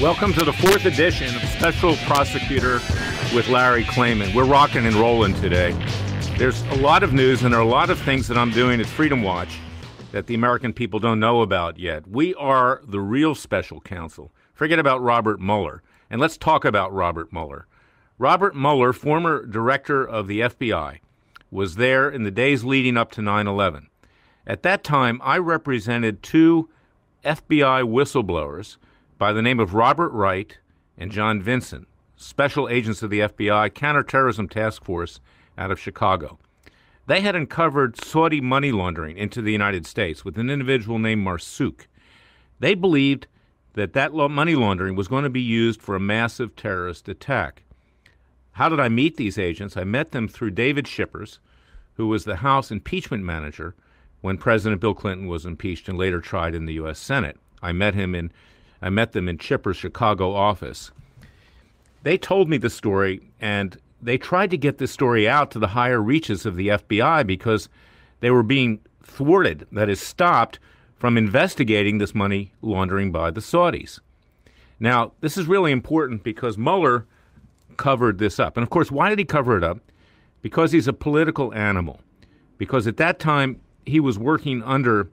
Welcome to the fourth edition of Special Prosecutor with Larry Klayman. We're rocking and rolling today. There's a lot of news and there are a lot of things that I'm doing at Freedom Watch that the American people don't know about yet. We are the real special counsel. Forget about Robert Mueller. And let's talk about Robert Mueller. Robert Mueller, former director of the FBI, was there in the days leading up to 9/11. At that time, I represented two FBI whistleblowers by the name of Robert Wright and John Vincent, special agents of the FBI Counterterrorism Task Force out of Chicago. They had uncovered Saudi money laundering into the United States with an individual named Marsouk. They believed that money laundering was going to be used for a massive terrorist attack. How did I meet these agents? I met them through David Shippers, who was the House impeachment manager when President Bill Clinton was impeached and later tried in the U.S. Senate. I met them in Chipper's Chicago office. They told me the story, and they tried to get this story out to the higher reaches of the FBI because they were being thwarted, that is, stopped from investigating this money laundering by the Saudis. Now, this is really important because Mueller covered this up. And, of course, why did he cover it up? Because he's a political animal. Because at that time, he was working under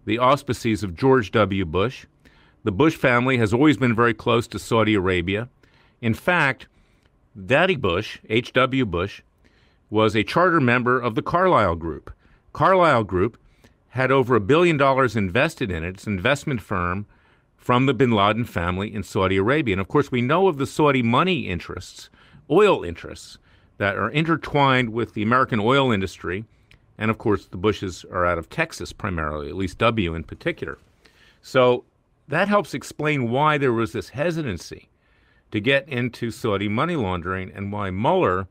the auspices of George W. Bush. The Bush family has always been very close to Saudi Arabia. In fact, Daddy Bush, H.W. Bush, was a charter member of the Carlyle Group. Carlyle Group had over $1 billion invested in it. It's an investment firm from the bin Laden family in Saudi Arabia. And, of course, we know of the Saudi money interests, oil interests, that are intertwined with the American oil industry. And, of course, the Bushes are out of Texas primarily, at least W in particular. So that helps explain why there was this hesitancy to get into Saudi money laundering and why Mueller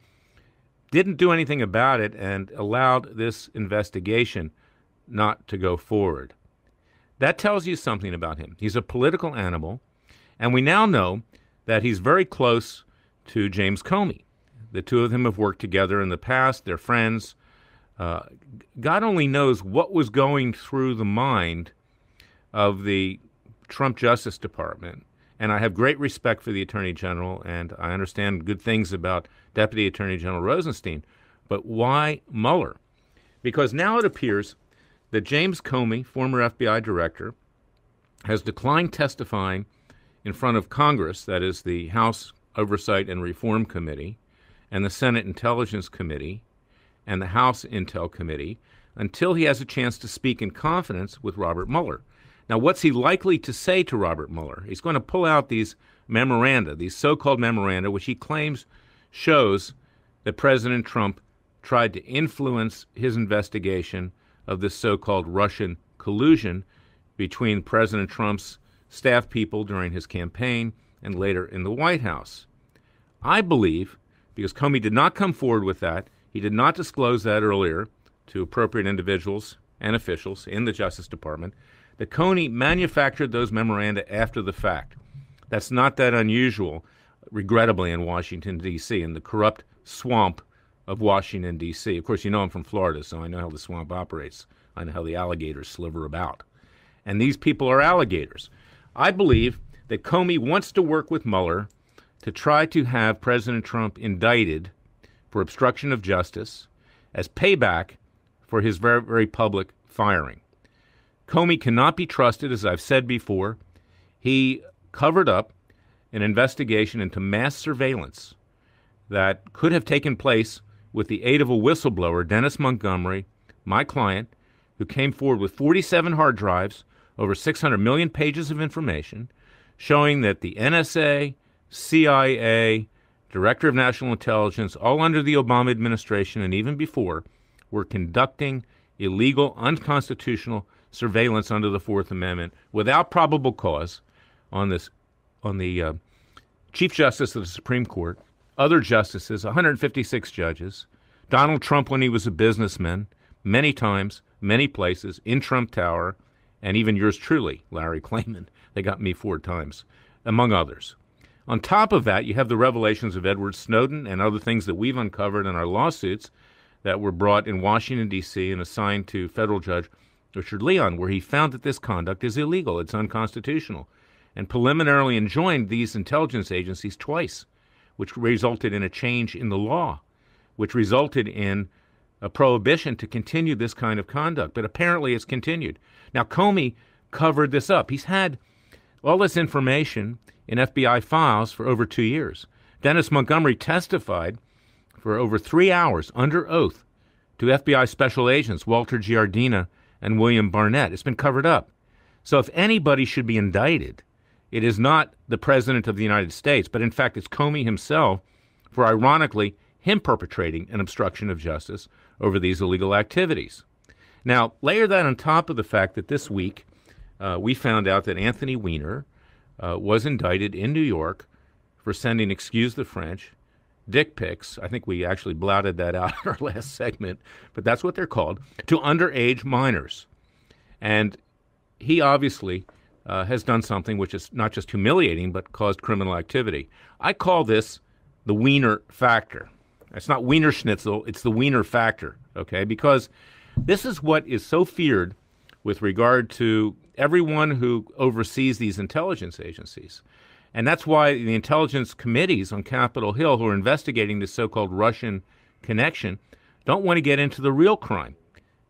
didn't do anything about it and allowed this investigation not to go forward. That tells you something about him. He's a political animal, and we now know that he's very close to James Comey. The two of them have worked together in the past. They're friends. God only knows what was going through the mind of the Trump Justice Department. And I have great respect for the Attorney General, and I understand good things about Deputy Attorney General Rosenstein. But why Mueller? Because now it appears that James Comey, former FBI director, has declined testifying in front of Congress, that is the House Oversight and Reform Committee, and the Senate Intelligence Committee, and the House Intel Committee, until he has a chance to speak in confidence with Robert Mueller. Now, what's he likely to say to Robert Mueller? He's going to pull out these memoranda, these so-called memoranda, which he claims shows that President Trump tried to influence his investigation of this so-called Russian collusion between President Trump's staff people during his campaign and later in the White House. I believe, because Comey did not come forward with that, he did not disclose that earlier to appropriate individuals and officials in the Justice Department, that Comey manufactured those memoranda after the fact. That's not that unusual, regrettably, in Washington, D.C., in the corrupt swamp of Washington, D.C. Of course, you know I'm from Florida, so I know how the swamp operates. I know how the alligators sliver about. And these people are alligators. I believe that Comey wants to work with Mueller to try to have President Trump indicted for obstruction of justice as payback for his very, very public firing. Comey cannot be trusted, as I've said before. He covered up an investigation into mass surveillance that could have taken place with the aid of a whistleblower, Dennis Montgomery, my client, who came forward with 47 hard drives, over 600 million pages of information, showing that the NSA, CIA, Director of National Intelligence, all under the Obama administration and even before, were conducting illegal, unconstitutional surveillance under the Fourth Amendment without probable cause on the Chief Justice of the Supreme Court, other justices, 156 judges, Donald Trump when he was a businessman, many times, many places, in Trump Tower, and even yours truly, Larry Klayman. They got me 4 times, among others. On top of that, you have the revelations of Edward Snowden and other things that we've uncovered in our lawsuits that were brought in Washington, D.C. and assigned to federal judge Richard Leon, where he found that this conduct is illegal. It's unconstitutional. and preliminarily enjoined these intelligence agencies twice, which resulted in a change in the law, which resulted in a prohibition to continue this kind of conduct. But apparently it's continued. Now, Comey covered this up. He's had all this information in FBI files for over 2 years. Dennis Montgomery testified for over 3 hours under oath to FBI special agents Walter Giardina and William Barnett. It's been covered up. So if anybody should be indicted, it is not the President of the United States, but in fact it's Comey himself for, ironically, him perpetrating an obstruction of justice over these illegal activities. Now, layer that on top of the fact that this week we found out that Anthony Weiner was indicted in New York for sending, excuse the French, dick pics. I think we actually blouted that out in our last segment, but that's what they're called, to underage minors. And he obviously has done something which is not just humiliating, but caused criminal activity. I call this the Weiner factor. It's not Wiener Schnitzel, it's the Weiner factor, okay? Because this is what is so feared with regard to everyone who oversees these intelligence agencies. And that's why the intelligence committees on Capitol Hill who are investigating this so-called Russian connection don't want to get into the real crime,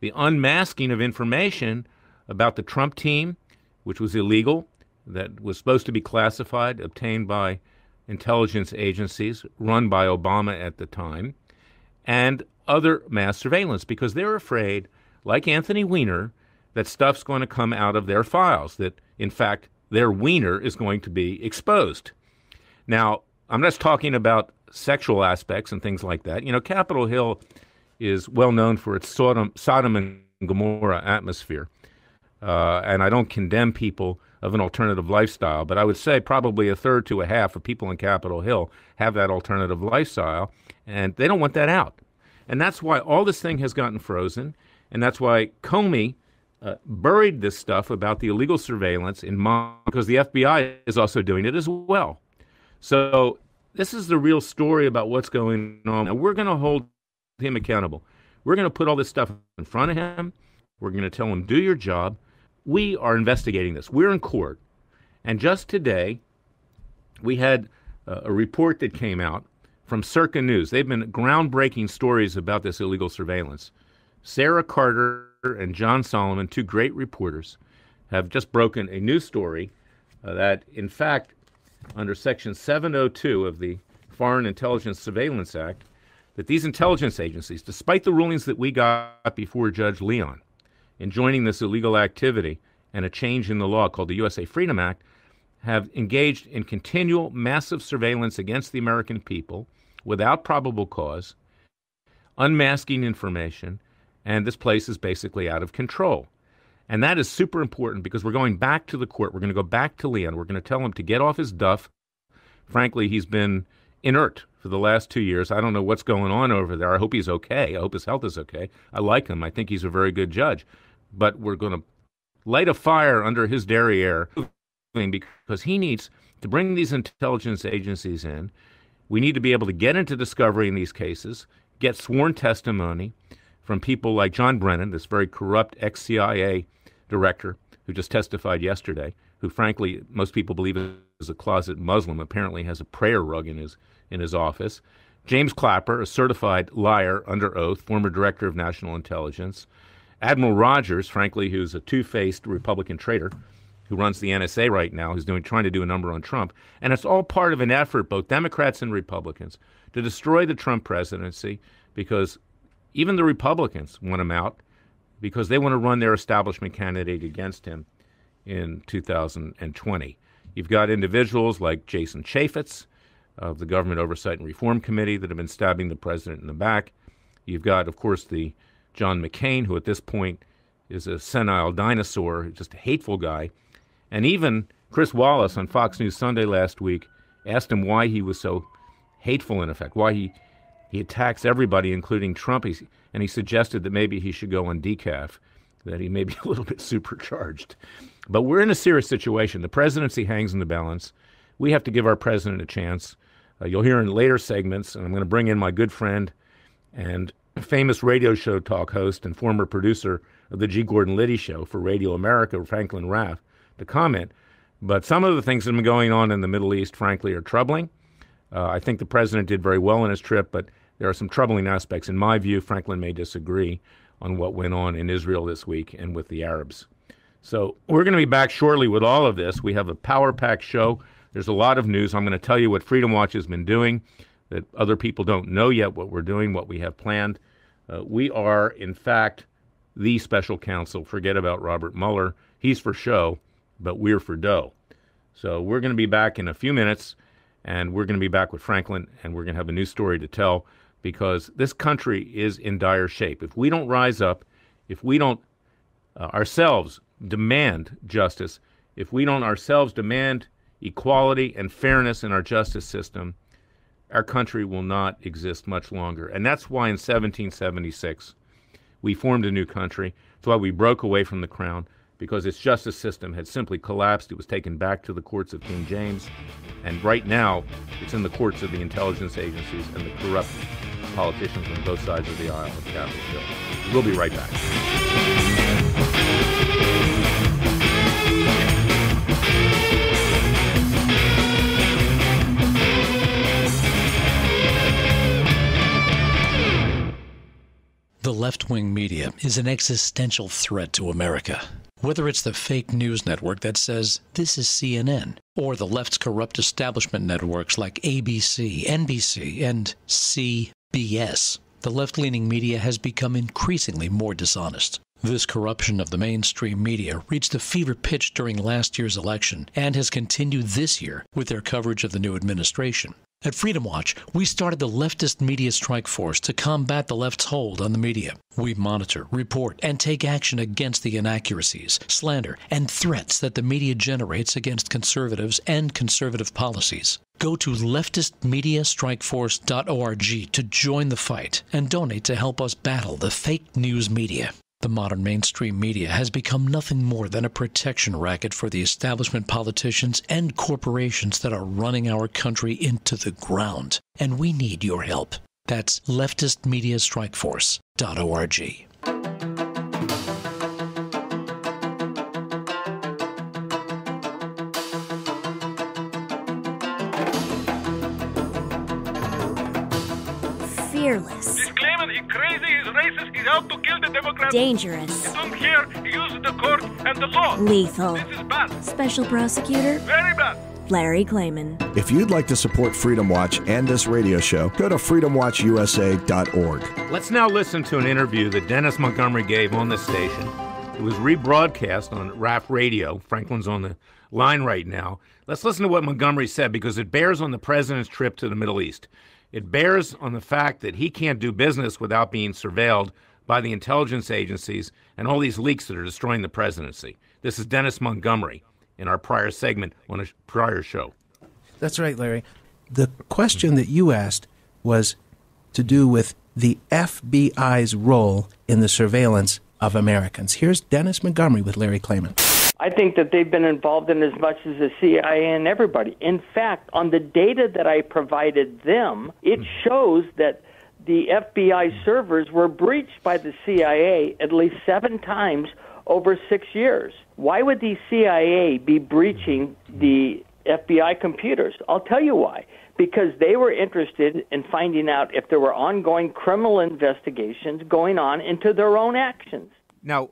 the unmasking of information about the Trump team, which was illegal, that was supposed to be classified, obtained by intelligence agencies run by Obama at the time, and other mass surveillance, because they're afraid, like Anthony Weiner, that stuff's going to come out of their files, that, in fact, their wiener is going to be exposed. Now, I'm just talking about sexual aspects and things like that. You know, Capitol Hill is well known for its Sodom and Gomorrah atmosphere, and I don't condemn people of an alternative lifestyle, but I would say probably a third to a half of people in Capitol Hill have that alternative lifestyle, and they don't want that out. And that's why all this thing has gotten frozen, and that's why Comey buried this stuff about the illegal surveillance because the FBI is also doing it as well. So this is the real story about what's going on. Now, we're going to hold him accountable. We're going to put all this stuff in front of him. We're going to tell him, do your job. We are investigating this. We're in court. And just today, we had a report that came out from Circa News. They've been groundbreaking stories about this illegal surveillance. Sarah Carter and John Solomon, two great reporters, have just broken a news story that, in fact, under Section 702 of the Foreign Intelligence Surveillance Act, that these intelligence agencies, despite the rulings that we got before Judge Leon, in joining this illegal activity and a change in the law called the USA Freedom Act, have engaged in continual massive surveillance against the American people without probable cause, unmasking information, and this place is basically out of control. And that is super important because we're going back to the court. We're going to go back to Leon. We're going to tell him to get off his duff. Frankly, he's been inert for the last 2 years. I don't know what's going on over there. I hope he's okay. I hope his health is okay. I like him. I think he's a very good judge. But we're going to light a fire under his derriere because he needs to bring these intelligence agencies in. We need to be able to get into discovery in these cases, get sworn testimony from people like John Brennan, this very corrupt ex-CIA director who just testified yesterday, who frankly most people believe is a closet Muslim, apparently has a prayer rug in his office. James Clapper, a certified liar under oath, former director of national intelligence. Admiral Rogers, frankly, who's a two-faced Republican traitor who runs the NSA right now, who's trying to do a number on Trump. And it's all part of an effort, both Democrats and Republicans, to destroy the Trump presidency because even the Republicans want him out because they want to run their establishment candidate against him in 2020. You've got individuals like Jason Chaffetz of the Government Oversight and Reform Committee that have been stabbing the president in the back. You've got, of course, the John McCain, who at this point is a senile dinosaur, just a hateful guy. And even Chris Wallace on Fox News Sunday last week asked him why he was so hateful, in effect, why he attacks everybody, including Trump. And he suggested that maybe he should go on decaf, that he may be a little bit supercharged. But we're in a serious situation. The presidency hangs in the balance. We have to give our president a chance. You'll hear in later segments, and I'm going to bring in my good friend and famous radio show talk host and former producer of the G. Gordon Liddy Show for Radio America, Franklin Raff, to comment. But some of the things that have been going on in the Middle East, frankly, are troubling. I think the president did very well on his trip, but there are some troubling aspects. In my view, Franklin may disagree on what went on in Israel this week and with the Arabs. So we're going to be back shortly with all of this. We have a power-packed show. There's a lot of news. I'm going to tell you what Freedom Watch has been doing, that other people don't know yet what we're doing, what we have planned. We are, in fact, the special counsel. Forget about Robert Mueller. He's for show, but we're for dough. So we're going to be back in a few minutes, and we're going to be back with Franklin, and we're going to have a new story to tell, because this country is in dire shape. If we don't rise up, if we don't ourselves demand justice, if we don't ourselves demand equality and fairness in our justice system, our country will not exist much longer. And that's why in 1776 we formed a new country. That's why we broke away from the crown, because its justice system had simply collapsed. It was taken back to the courts of King James. And right now, it's in the courts of the intelligence agencies and the corrupt politicians on both sides of the aisle of Capitol Hill. We'll be right back. The left-wing media is an existential threat to America. Whether it's the fake news network that says, this is CNN, or the left's corrupt establishment networks like ABC, NBC, and CBS, the left-leaning media has become increasingly more dishonest. This corruption of the mainstream media reached a fever pitch during last year's election and has continued this year with their coverage of the new administration. At Freedom Watch, we started the Leftist Media Strike Force to combat the left's hold on the media. We monitor, report, and take action against the inaccuracies, slander, and threats that the media generates against conservatives and conservative policies. Go to leftistmediastrikeforce.org to join the fight and donate to help us battle the fake news media. The modern mainstream media has become nothing more than a protection racket for the establishment politicians and corporations that are running our country into the ground. And we need your help. That's leftistmediastrikeforce.org. Fearless. He's Klayman, he's crazy, he's racist, he's out to kill the Democrats. Dangerous. You don't care, he uses the court and the law. Lethal. This is bad. Special Prosecutor Very bad. Larry Klayman. If you'd like to support Freedom Watch and this radio show, go to freedomwatchusa.org. Let's now listen to an interview that Dennis Montgomery gave on the station. It was rebroadcast on RAF Radio. Franklin's on the line right now. Let's listen to what Montgomery said, because it bears on the president's trip to the Middle East. It bears on the fact that he can't do business without being surveilled by the intelligence agencies and all these leaks that are destroying the presidency. This is Dennis Montgomery in our prior segment on a prior show. That's right, Larry. The question that you asked was to do with the FBI's role in the surveillance of Americans. Here's Dennis Montgomery with Larry Klayman. I think that they've been involved in as much as the CIA and everybody. In fact, on the data that I provided them, it shows that the FBI servers were breached by the CIA at least 7 times over 6 years. Why would the CIA be breaching the FBI computers? I'll tell you why. Because they were interested in finding out if there were ongoing criminal investigations going on into their own actions. Now,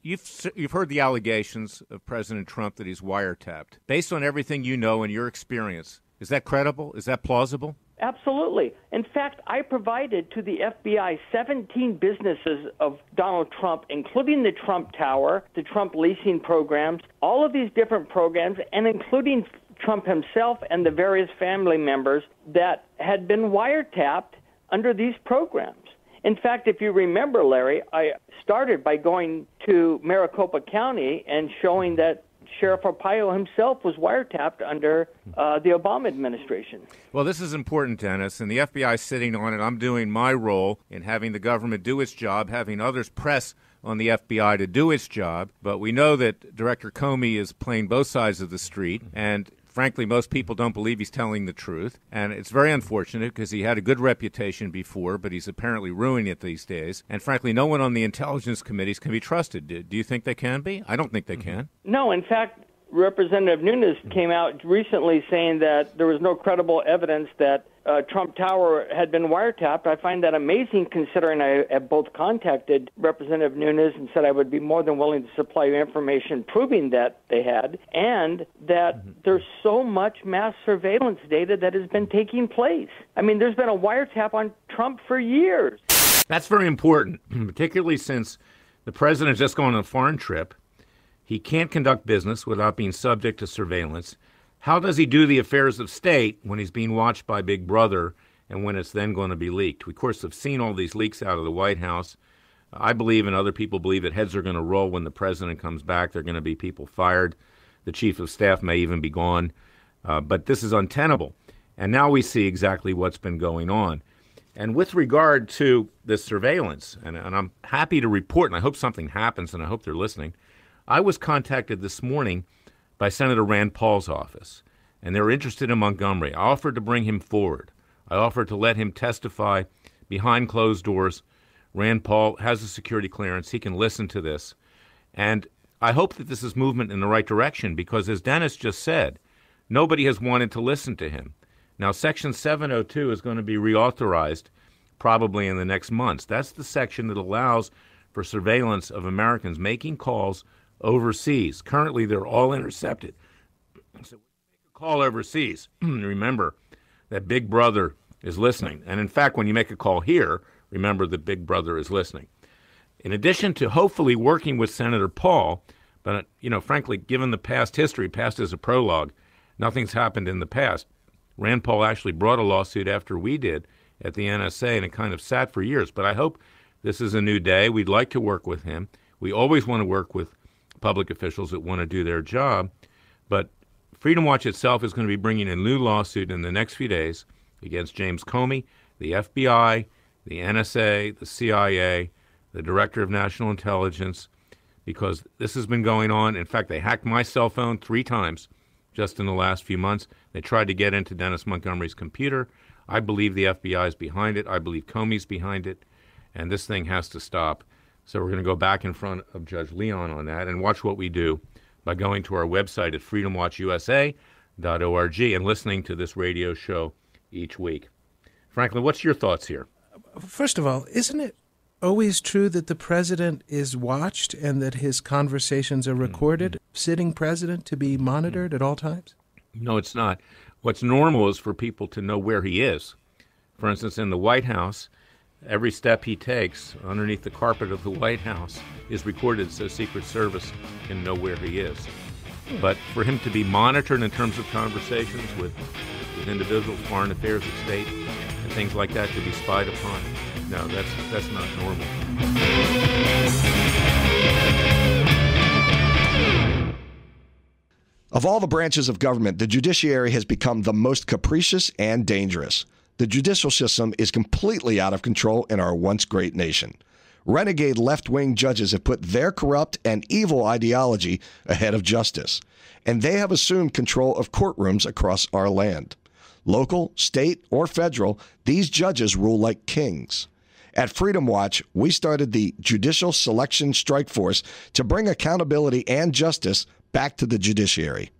you've heard the allegations of President Trump that he's wiretapped. Based on everything you know and your experience, is that credible? Is that plausible? Absolutely. In fact, I provided to the FBI 17 businesses of Donald Trump, including the Trump Tower, the Trump leasing programs, all of these different programs, and including Trump himself and the various family members that had been wiretapped under these programs. In fact, if you remember, Larry, I started by going to Maricopa County and showing that Sheriff Arpaio himself was wiretapped under the Obama administration. Well, this is important, Dennis, and the FBI is sitting on it. I'm doing my role in having the government do its job, having others press on the FBI to do its job. But we know that Director Comey is playing both sides of the street, and frankly, most people don't believe he's telling the truth, and it's very unfortunate because he had a good reputation before, but he's apparently ruining it these days. And frankly, no one on the intelligence committees can be trusted. Do you think they can be? I don't think they can. No, in fact, Representative Nunes came out recently saying that there was no credible evidence that Trump Tower had been wiretapped. I find that amazing, considering I have both contacted Representative Nunes and said I would be more than willing to supply you information proving that they had, and that there's so much mass surveillance data that has been taking place. I mean, there's been a wiretap on Trump for years. That's very important, particularly since the president's just going on a foreign trip. He can't conduct business without being subject to surveillance. How does he do the affairs of state when he's being watched by Big Brother and when it's then going to be leaked? We, of course, have seen all these leaks out of the White House. I believe, and other people believe, that heads are going to roll when the president comes back. There are going to be people fired. The chief of staff may even be gone. But this is untenable. And now we see exactly what's been going on. And with regard to this surveillance, and I'm happy to report, and I hope something happens, and I hope they're listening, I was contacted this morning by Senator Rand Paul's office, and they were interested in Montgomery. I offered to bring him forward. I offered to let him testify behind closed doors. Rand Paul has a security clearance. He can listen to this. And I hope that this is movement in the right direction because, as Dennis just said, nobody has wanted to listen to him. Now, Section 702 is going to be reauthorized probably in the next months. That's the section that allows for surveillance of Americans making calls overseas. Currently, they're all intercepted. So when you make a call overseas, remember that Big Brother is listening. And in fact, when you make a call here, remember that Big Brother is listening. In addition to hopefully working with Senator Paul, but, frankly, given the past history, past is a prologue, nothing's happened in the past. Rand Paul actually brought a lawsuit after we did at the NSA, and it kind of sat for years. But I hope this is a new day. We'd like to work with him. We always want to work with public officials that want to do their job. But Freedom Watch itself is going to be bringing a new lawsuit in the next few days against James Comey, the FBI, the NSA, the CIA, the Director of National Intelligence, because this has been going on. In fact, they hacked my cell phone 3 times just in the last few months. They tried to get into Dennis Montgomery's computer. I believe the FBI is behind it. I believe Comey's behind it. And this thing has to stop. So we're going to go back in front of Judge Leon on that and watch what we do by going to our website at freedomwatchusa.org and listening to this radio show each week. Franklin, what's your thoughts here? First of all, isn't it always true that the president is watched and that his conversations are recorded? Sitting president to be monitored at all times? No, it's not. What's normal is for people to know where he is. For instance, in the White House, every step he takes underneath the carpet of the White House is recorded so Secret Service can know where he is. But for him to be monitored in terms of conversations with individuals, foreign affairs of state, and things like that, to be spied upon, no, that's not normal. Of all the branches of government, the judiciary has become the most capricious and dangerous. The judicial system is completely out of control in our once great nation. Renegade left-wing judges have put their corrupt and evil ideology ahead of justice, and they have assumed control of courtrooms across our land. Local, state, or federal, these judges rule like kings. At Freedom Watch, we started the Judicial Selection Strike Force to bring accountability and justice back to the judiciary.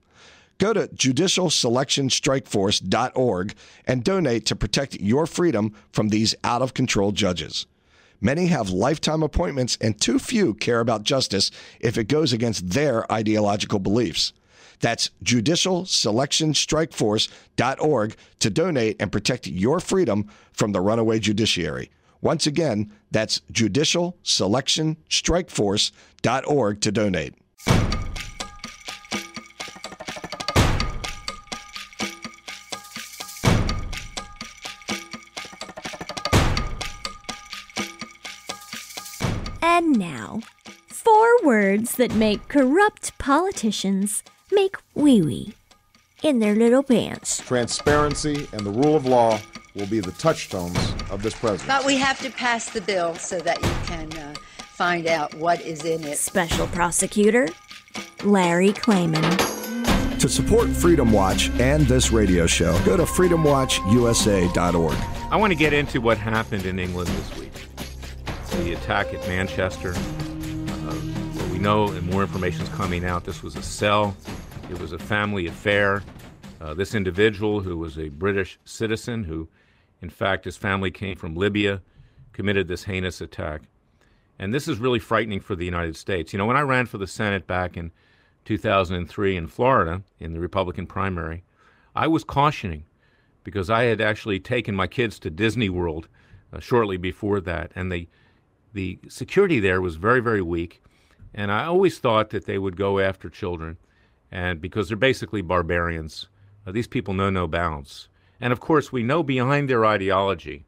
Go to judicialselectionstrikeforce.org and donate to protect your freedom from these out-of-control judges. Many have lifetime appointments, and too few care about justice if it goes against their ideological beliefs. That's judicialselectionstrikeforce.org to donate and protect your freedom from the runaway judiciary. Once again, that's judicialselectionstrikeforce.org to donate. And now, 4 words that make corrupt politicians make wee-wee in their little pants. Transparency and the rule of law will be the touchstones of this presidency. But we have to pass the bill so that you can find out what is in it. Special Prosecutor Larry Klayman. To support Freedom Watch and this radio show, go to freedomwatchusa.org. I want to get into what happened in England this week. The attack at Manchester. What we know, and more information is coming out, this was a cell It was a family affair. This individual, who was a British citizen, who, in fact, his family came from Libya, committed this heinous attack. And this is really frightening for the United States. You know, when I ran for the Senate back in 2003 in Florida in the Republican primary, I was cautioning because I had actually taken my kids to Disney World shortly before that, and the security there was very, very weak, and I always thought that they would go after children, and because they're basically barbarians. These people know no bounds. And of course, we know behind their ideology,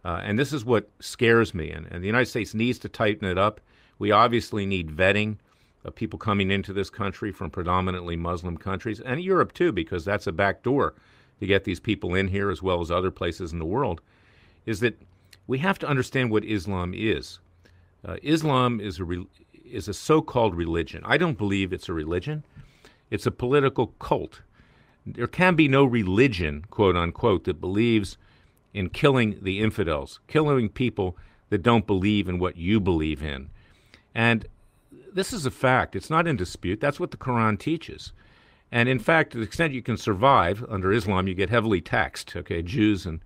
and this is what scares me, and the United States needs to tighten it up. We obviously need vetting of people coming into this country from predominantly Muslim countries, and Europe too, because that's a back door to get these people in here as well as other places in the world, is that we have to understand what Islam is. Islam is a so-called religion. I don't believe it's a religion. It's a political cult. There can be no religion, quote unquote, that believes in killing the infidels, killing people that don't believe in what you believe in. And this is a fact. It's not in dispute. That's what the Quran teaches. And in fact, to the extent you can survive under Islam, you get heavily taxed. Okay, Jews and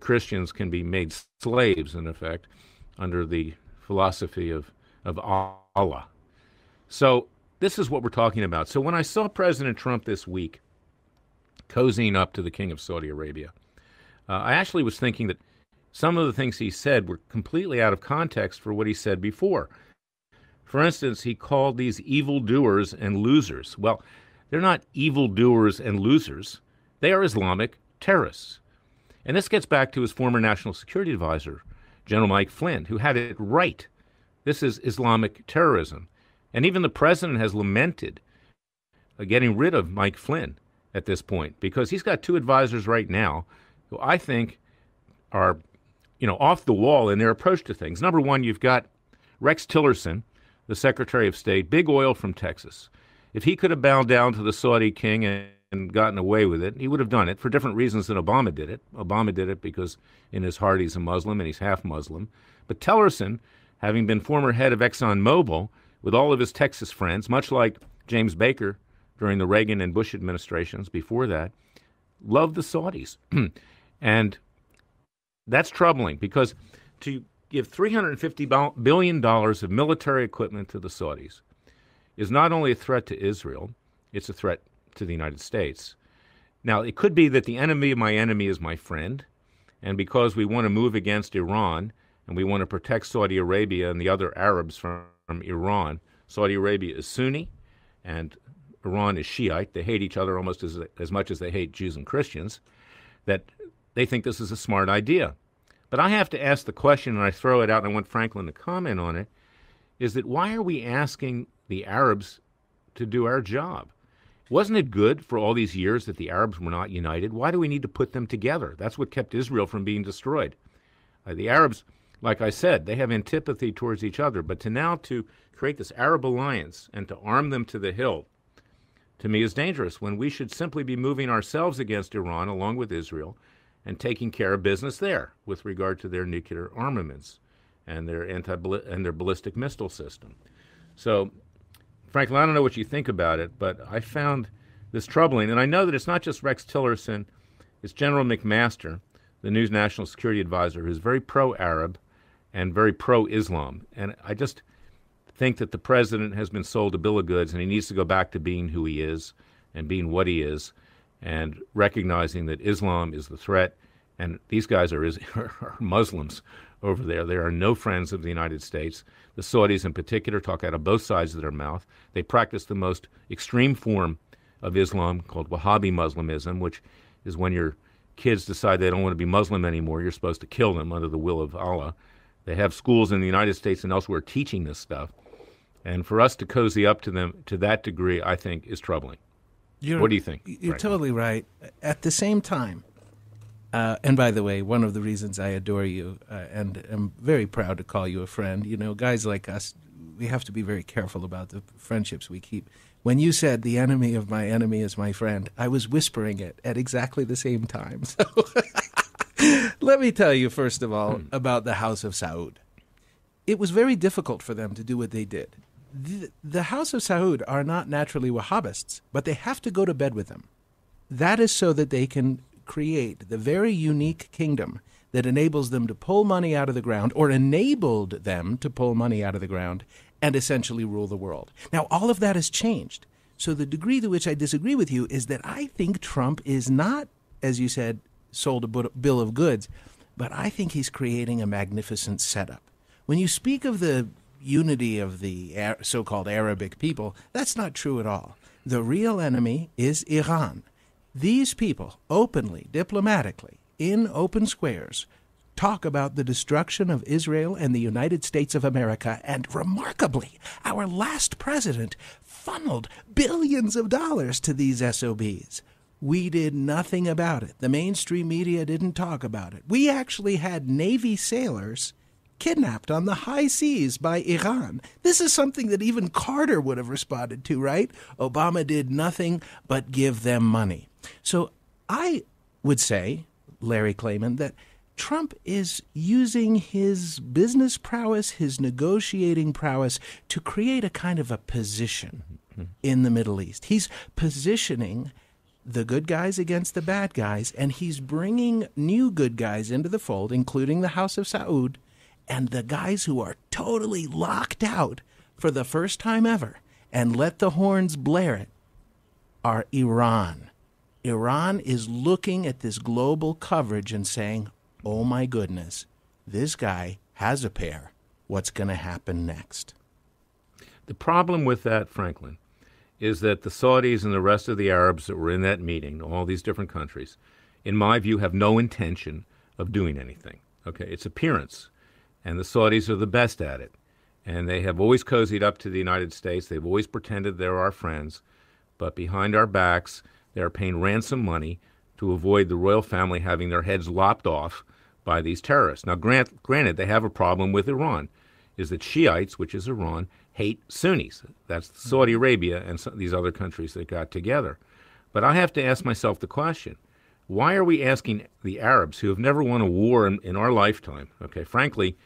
Christians can be made slaves, in effect, under the philosophy of Allah. So this is what we're talking about. So when I saw President Trump this week cozying up to the King of Saudi Arabia, I actually was thinking that some of the things he said were completely out of context for what he said before. For instance, he called these evildoers and losers. Well, they're not evildoers and losers. They are Islamic terrorists. And this gets back to his former National Security Advisor, General Mike Flynn, who had it right. This is Islamic terrorism. And even the president has lamented getting rid of Mike Flynn at this point, because he's got two advisors right now who I think are, off the wall in their approach to things. Number one, you've got Rex Tillerson, the Secretary of State, big oil from Texas. If he could have bowed down to the Saudi king and gotten away with it, he would have done it for different reasons than Obama did it. Obama did it because in his heart he's a Muslim and he's half Muslim. But Tillerson, having been former head of ExxonMobil with all of his Texas friends, much like James Baker during the Reagan and Bush administrations before that, loved the Saudis. And that's troubling because to give $350 billion of military equipment to the Saudis is not only a threat to Israel, it's a threat to the United States. Now, it could be that the enemy of my enemy is my friend, and because we want to move against Iran and we want to protect Saudi Arabia and the other Arabs from Iran, Saudi Arabia is Sunni and Iran is Shiite. They hate each other almost as much as they hate Jews and Christians, that they think this is a smart idea. But I have to ask the question, and I throw it out, and I want Franklin to comment on it, is that why are we asking the Arabs to do our job? Wasn't it good for all these years that the Arabs were not united? Why do we need to put them together? That's what kept Israel from being destroyed. The Arabs, like I said, they have antipathy towards each other, but to create this Arab alliance and to arm them to the hilt, to me is dangerous, when we should simply be moving ourselves against Iran along with Israel and taking care of business there with regard to their nuclear armaments and their ballistic missile system. So, Franklin, I don't know what you think about it, but I found this troubling. And I know that it's not just Rex Tillerson, it's General McMaster, the new National Security Advisor, who's very pro-Arab and very pro-Islam. And I just think that the president has been sold a bill of goods, and he needs to go back to being who he is and being what he is, and recognizing that Islam is the threat, and these guys are Muslims over there. They are no friends of the United States. The Saudis in particular talk out of both sides of their mouth. They practice the most extreme form of Islam called Wahhabi Muslimism, which is when your kids decide they don't want to be Muslim anymore, you're supposed to kill them under the will of Allah. They have schools in the United States and elsewhere teaching this stuff. And for us to cozy up to them to that degree, I think, is troubling. What do you think? You're totally right. At the same time, and by the way, one of the reasons I adore you and am very proud to call you a friend, guys like us, we have to be very careful about the friendships we keep. When you said the enemy of my enemy is my friend, I was whispering it at exactly the same time. So let me tell you, first of all, about the House of Saud. It was very difficult for them to do what they did. The House of Saud are not naturally Wahhabists, but they have to go to bed with them. That is so that they can create the very unique kingdom that enables them to pull money out of the ground, or enabled them to pull money out of the ground, and essentially rule the world. Now, all of that has changed. So the degree to which I disagree with you is that I think Trump is not, as you said, sold a bill of goods, but I think he's creating a magnificent setup. When you speak of the unity of the so-called Arabic people, that's not true at all. The real enemy is Iran. These people openly, diplomatically, in open squares, talk about the destruction of Israel and the United States of America, and remarkably, our last president funneled billions of dollars to these SOBs. We did nothing about it. The mainstream media didn't talk about it. We actually had Navy sailors kidnapped on the high seas by Iran. This is something that even Carter would have responded to, right? Obama did nothing but give them money. So I would say, Larry Klayman, that Trump is using his business prowess, his negotiating prowess, to create a kind of a position in the Middle East. He's positioning the good guys against the bad guys, and he's bringing new good guys into the fold, including the House of Saud, and the guys who are totally locked out for the first time ever, and let the horns blare it, are Iran. Iran is looking at this global coverage and saying, oh my goodness, this guy has a pair. What's going to happen next? The problem with that, Franklin, is that the Saudis and the rest of the Arabs that were in that meeting, all these different countries, in my view, have no intention of doing anything. Okay, it's appearance. And the Saudis are the best at it. And they have always cozied up to the United States. They've always pretended they're our friends. But behind our backs, they are paying ransom money to avoid the royal family having their heads lopped off by these terrorists. Now, granted, they have a problem with Iran, is that Shiites, which is Iran, hate Sunnis. That's Saudi Arabia and these other countries that got together. But I have to ask myself the question, why are we asking the Arabs, who have never won a war in our lifetime, okay, frankly,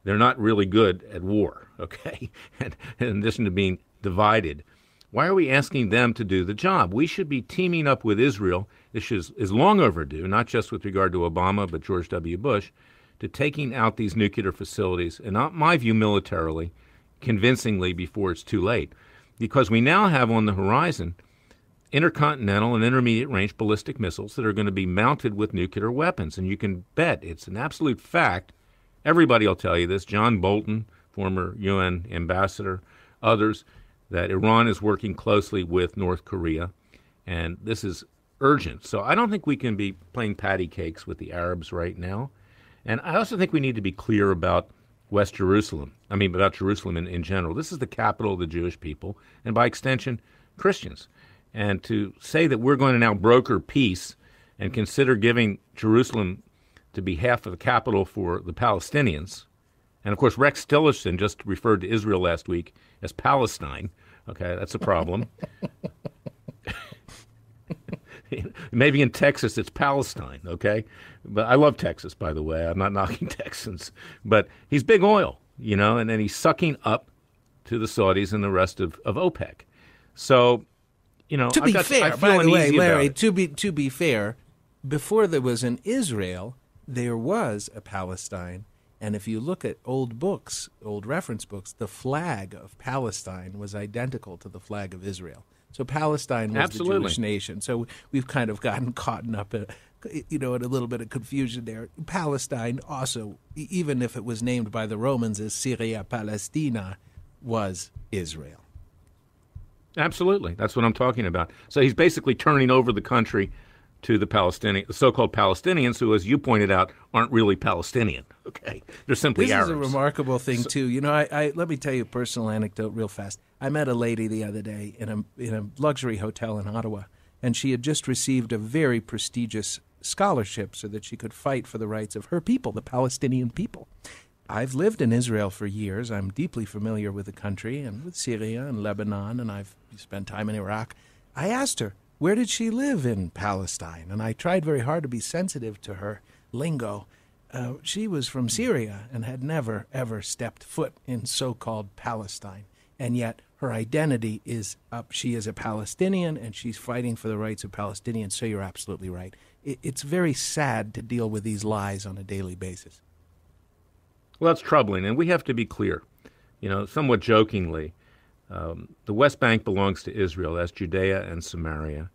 they're not really good at war, okay, and in addition to being divided, why are we asking them to do the job? We should be teaming up with Israel. This is long overdue, not just with regard to Obama, but George W. Bush, to taking out these nuclear facilities, and not my view militarily, convincingly before it's too late. Because we now have on the horizon intercontinental and intermediate range ballistic missiles that are going to be mounted with nuclear weapons. And you can bet it's an absolute fact. Everybody will tell you this. John Bolton, former UN ambassador, others, that Iran is working closely with North Korea. And this is urgent. So I don't think we can be playing patty cakes with the Arabs right now. And I also think we need to be clear about West Jerusalem. I mean, about Jerusalem in general. This is the capital of the Jewish people, and by extension, Christians. And to say that we're going to now broker peace and consider giving Jerusalem to be half of the capital for the Palestinians, and of course Rex Tillerson just referred to Israel last week as Palestine. Okay, that's a problem. Maybe in Texas it's Palestine, okay? But I love Texas, by the way. I'm not knocking Texans. But he's big oil, you know, and then he's sucking up to the Saudis and the rest of OPEC. So, you know, to be fair, by the way, Larry, to be fair, before there was an Israel, there was a Palestine. And if you look at old books, old reference books, the flag of Palestine was identical to the flag of Israel. So Palestine was the Jewish nation. So we've kind of gotten caught up in a little bit of confusion there. Palestine also, even if it was named by the Romans as Syria Palestina, was Israel. Absolutely. That's what I'm talking about. So he's basically turning over the country to the so-called Palestinians, who, as you pointed out, aren't really Palestinian. Okay, they're simply Arabs. This is a remarkable thing, too. You know, I let me tell you a personal anecdote real fast. I met a lady the other day in a luxury hotel in Ottawa, and she had just received a very prestigious scholarship so that she could fight for the rights of her people, the Palestinian people. I've lived in Israel for years. I'm deeply familiar with the country and with Syria and Lebanon, and I've spent time in Iraq. I asked her, where did she live in Palestine? And I tried very hard to be sensitive to her lingo. She was from Syria and had never, ever stepped foot in so-called Palestine. and yet her identity is up. She is a Palestinian, and she's fighting for the rights of Palestinians, so you're absolutely right. It's very sad to deal with these lies on a daily basis. Well, it's troubling, and we have to be clear. Somewhat jokingly, the West Bank belongs to Israel. That's Judea and Samaria.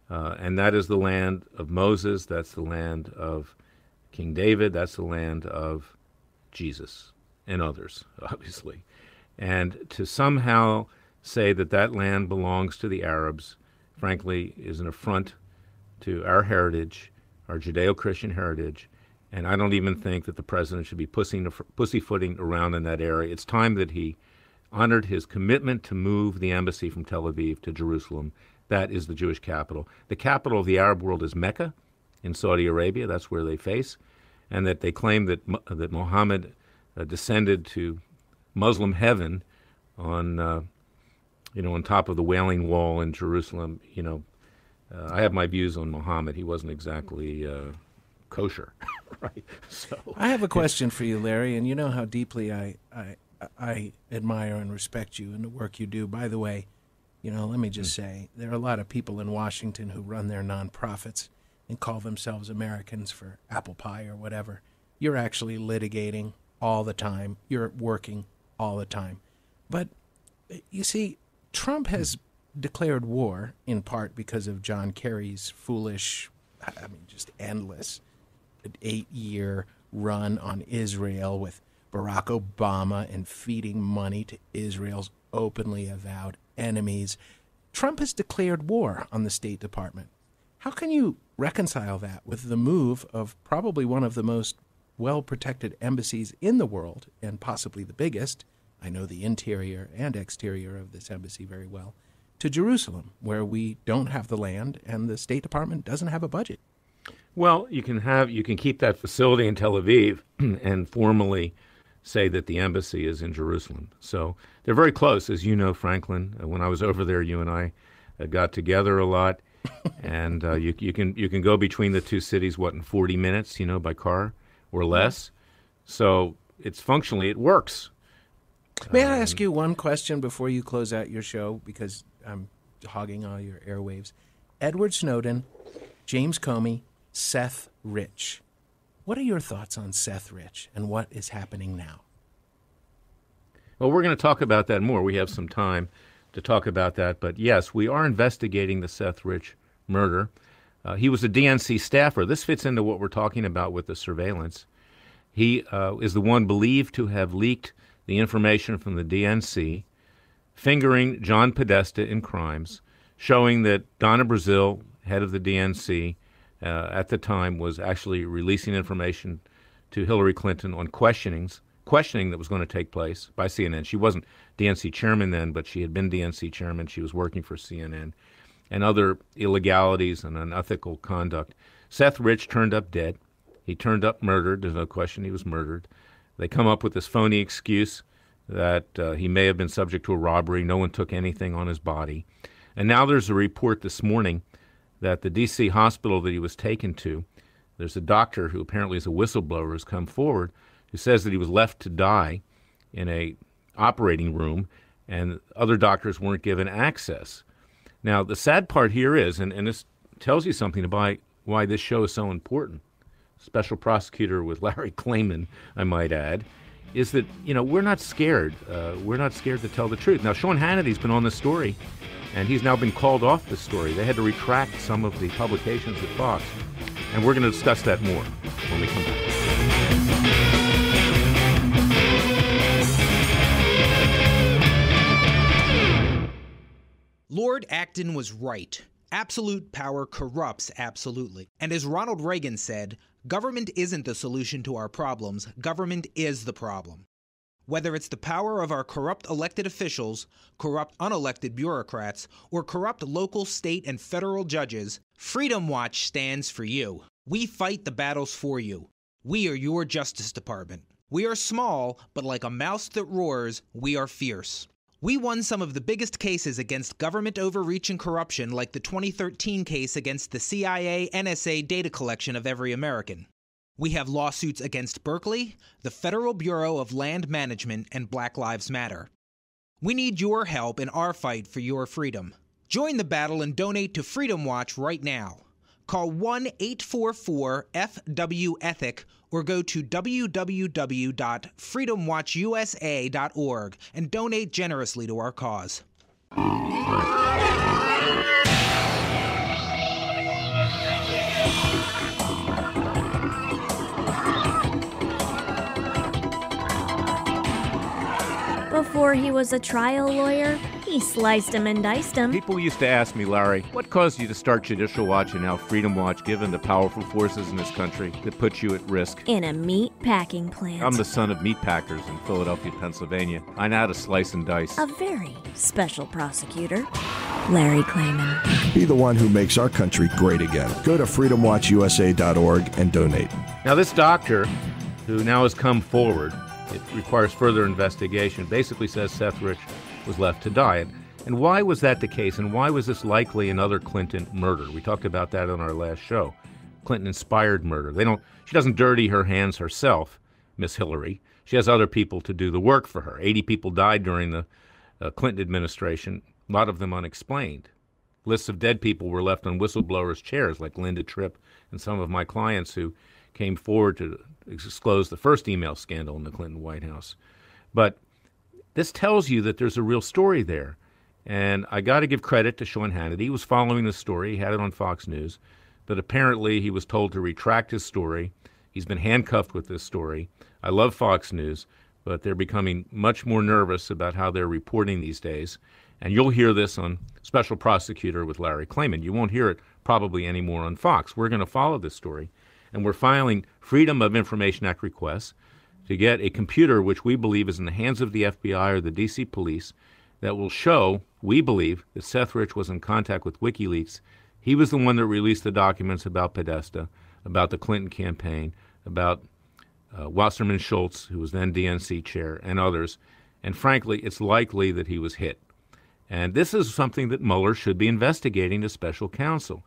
And that is the land of Moses. That's the land of King David. That's the land of Jesus and others, obviously. And to somehow say that that land belongs to the Arabs, frankly, is an affront to our heritage, our Judeo-Christian heritage. And I don't even think that the president should be pussyfooting around in that area. It's time that he honored his commitment to move the embassy from Tel Aviv to Jerusalem. That is the Jewish capital. The capital of the Arab world is Mecca in Saudi Arabia. That's where they face. And that they claim that Muhammad descended to Muslim heaven on, on top of the Wailing Wall in Jerusalem. I have my views on Muhammad. He wasn't exactly kosher, right? So I have a question for you, Larry, and you know how deeply I admire and respect you and the work you do. By the way, let me just say, there are a lot of people in Washington who run their nonprofits and call themselves Americans for apple pie or whatever. You're actually litigating all the time. You're working all the time. But you see, Trump has declared war in part because of John Kerry's foolish, just endless 8-year run on Israel with Barack Obama and feeding money to Israel's openly avowed enemies. Trump has declared war on the State Department. How can you reconcile that with the move of probably one of the most well-protected embassies in the world, and possibly the biggest, I know the interior and exterior of this embassy very well, to Jerusalem, where we don't have the land and the State Department doesn't have a budget? Well, you can keep that facility in Tel Aviv and formally say that the embassy is in Jerusalem. So they're very close, as you know, Franklin. When I was over there, you and I got together a lot, and you can go between the two cities in 40 minutes, by car or less. So it's functionally it works. May I ask you one question before you close out your show, because I'm hogging all your airwaves? Edward Snowden, James Comey, Seth Rich. What are your thoughts on Seth Rich and what is happening now? Well, we're going to talk about that more. We have some time to talk about that. But yes, we are investigating the Seth Rich murder. He was a DNC staffer. This fits into what we're talking about with the surveillance. He is the one believed to have leaked the information from the DNC, fingering John Podesta in crimes, showing that Donna Brazile, head of the DNC, at the time was actually releasing information to Hillary Clinton on questioning that was going to take place by CNN. She wasn't DNC chairman then, but she had been DNC chairman. She was working for CNN, and other illegalities and unethical conduct. Seth Rich turned up dead. He turned up murdered. There's no question he was murdered. They come up with this phony excuse that he may have been subject to a robbery. No one took anything on his body. And now there's a report this morning that the D.C. hospital that he was taken to, there's a doctor who apparently is a whistleblower who's come forward who says that he was left to die in a operating room and other doctors weren't given access. Now, the sad part here is, and this tells you something about why this show is so important, Special Prosecutor with Larry Klayman, I might add, is that, we're not scared. We're not scared to tell the truth. Now, Sean Hannity's been on this story, and he's now been called off the story. They had to retract some of the publications at Fox. And we're going to discuss that more when we come back. Lord Acton was right. Absolute power corrupts absolutely. And as Ronald Reagan said, government isn't the solution to our problems. Government is the problem. Whether it's the power of our corrupt elected officials, corrupt unelected bureaucrats, or corrupt local, state, and federal judges, Freedom Watch stands for you. We fight the battles for you. We are your Justice Department. We are small, but like a mouse that roars, we are fierce. We won some of the biggest cases against government overreach and corruption, like the 2013 case against the CIA NSA data collection of every American. We have lawsuits against Berkeley, the Federal Bureau of Land Management, and Black Lives Matter. We need your help in our fight for your freedom. Join the battle and donate to Freedom Watch right now. Call 1-844-FW-ETHIC or go to www.freedomwatchusa.org and donate generously to our cause. Before he was a trial lawyer, he sliced him and diced him. People used to ask me, Larry, what caused you to start Judicial Watch and now Freedom Watch, given the powerful forces in this country that put you at risk? In a meat packing plant. I'm the son of meat packers in Philadelphia, Pennsylvania. I know how to slice and dice. A very special prosecutor, Larry Klayman. Be the one who makes our country great again. Go to freedomwatchusa.org and donate. Now, this doctor, who now has come forward, it requires further investigation, basically says Seth Rich was left to die. And why was that the case? And why was this likely another Clinton murder? We talked about that on our last show. Clinton-inspired murder. She doesn't dirty her hands herself, Miss Hillary. She has other people to do the work for her. 80 people died during the Clinton administration, a lot of them unexplained. Lists of dead people were left on whistleblowers' chairs, like Linda Tripp and some of my clients who came forward to disclose the first email scandal in the Clinton White House. But this tells you that there's a real story there. And I got to give credit to Sean Hannity. He was following the story. He had it on Fox News. But apparently he was told to retract his story. He's been handcuffed with this story. I love Fox News, but they're becoming much more nervous about how they're reporting these days. And you'll hear this on Special Prosecutor with Larry Klayman. You won't hear it probably anymore on Fox. We're going to follow this story. And we're filing Freedom of Information Act requests to get a computer which we believe is in the hands of the FBI or the D.C. police that will show, we believe, that Seth Rich was in contact with WikiLeaks. He was the one that released the documents about Podesta, about the Clinton campaign, about Wasserman Schultz, who was then DNC chair, and others. And frankly, it's likely that he was hit. And this is something that Mueller should be investigating as special counsel.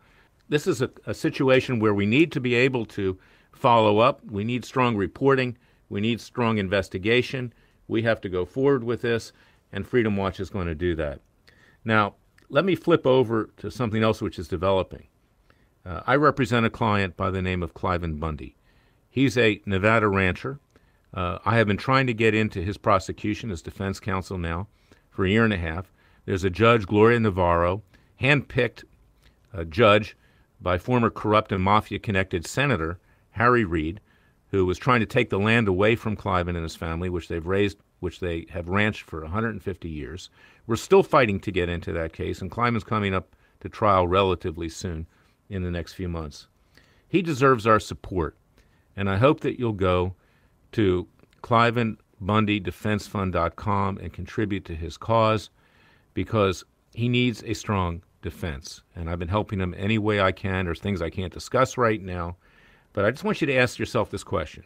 This is a situation where we need to be able to follow up. We need strong reporting. We need strong investigation. We have to go forward with this, and Freedom Watch is going to do that. Now, let me flip over to something else which is developing. I represent a client by the name of Cliven Bundy. He's a Nevada rancher. I have been trying to get into his prosecution as defense counsel now for a year and a half. There's a judge, Gloria Navarro, handpicked judge by former corrupt and mafia-connected Senator Harry Reid, who was trying to take the land away from Cliven and his family, which they have ranched for 150 years. We're still fighting to get into that case, and Cliven's coming up to trial relatively soon in the next few months. He deserves our support, and I hope that you'll go to ClivenBundyDefenseFund.com and contribute to his cause, because he needs a strong defense. And I've been helping him any way I can. There's things I can't discuss right now. But I just want you to ask yourself this question.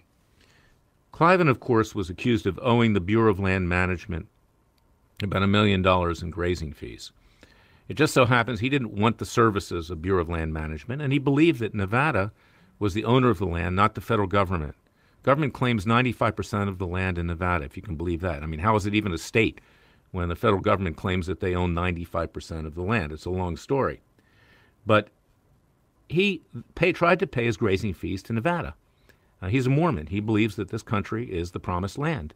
Cliven, of course, was accused of owing the Bureau of Land Management about $1 million in grazing fees. It just so happens he didn't want the services of Bureau of Land Management, and he believed that Nevada was the owner of the land, not the federal government. Government claims 95% of the land in Nevada, if you can believe that. I mean, how is it even a state when the federal government claims that they own 95% of the land? It's a long story. But he tried to pay his grazing fees to Nevada. He's a Mormon. He believes that this country is the promised land.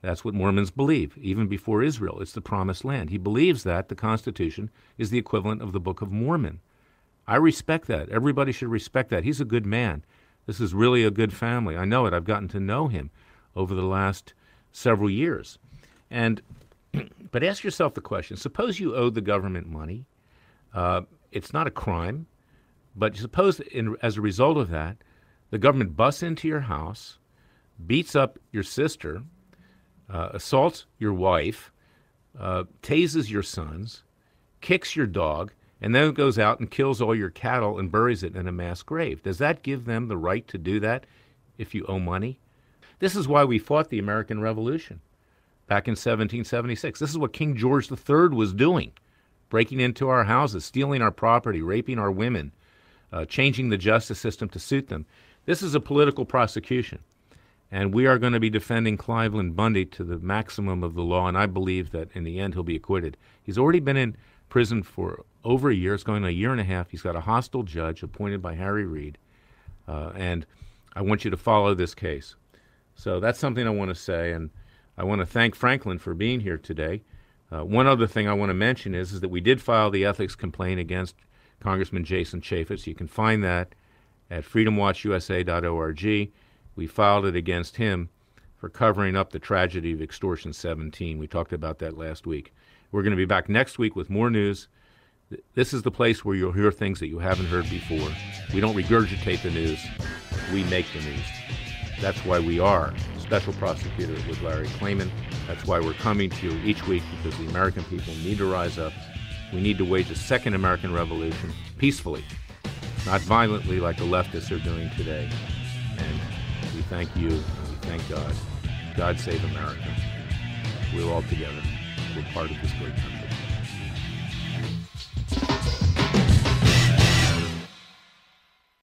That's what Mormons believe. Even before Israel, it's the promised land. He believes that the Constitution is the equivalent of the Book of Mormon. I respect that. Everybody should respect that. He's a good man. This is really a good family. I know it. I've gotten to know him over the last several years. But ask yourself the question, suppose you owed the government money. It's not a crime, but suppose as a result of that, the government busts into your house, beats up your sister, assaults your wife, tases your sons, kicks your dog, and then goes out and kills all your cattle and buries it in a mass grave. Does that give them the right to do that if you owe money? This is why we fought the American Revolution back in 1776. This is what King George III was doing, breaking into our houses, stealing our property, raping our women, changing the justice system to suit them. This is a political prosecution. And we are going to be defending Cliven Bundy to the maximum of the law, and I believe that in the end he'll be acquitted. He's already been in prison for over a year. It's going on a year and a half. He's got a hostile judge appointed by Harry Reid, and I want you to follow this case. So that's something I want to say, and I want to thank Franklin for being here today. One other thing I want to mention is that we did file the ethics complaint against Congressman Jason Chaffetz. You can find that at freedomwatchusa.org. We filed it against him for covering up the tragedy of Extortion 17. We talked about that last week. We're going to be back next week with more news. This is the place where you'll hear things that you haven't heard before. We don't regurgitate the news. We make the news. That's why we are Special Prosecutor with Larry Klayman. That's why we're coming to you each week, because the American people need to rise up. We need to wage a second American revolution peacefully, not violently like the leftists are doing today. And we thank you, and we thank God. God save America. We're all together. We're part of this great country.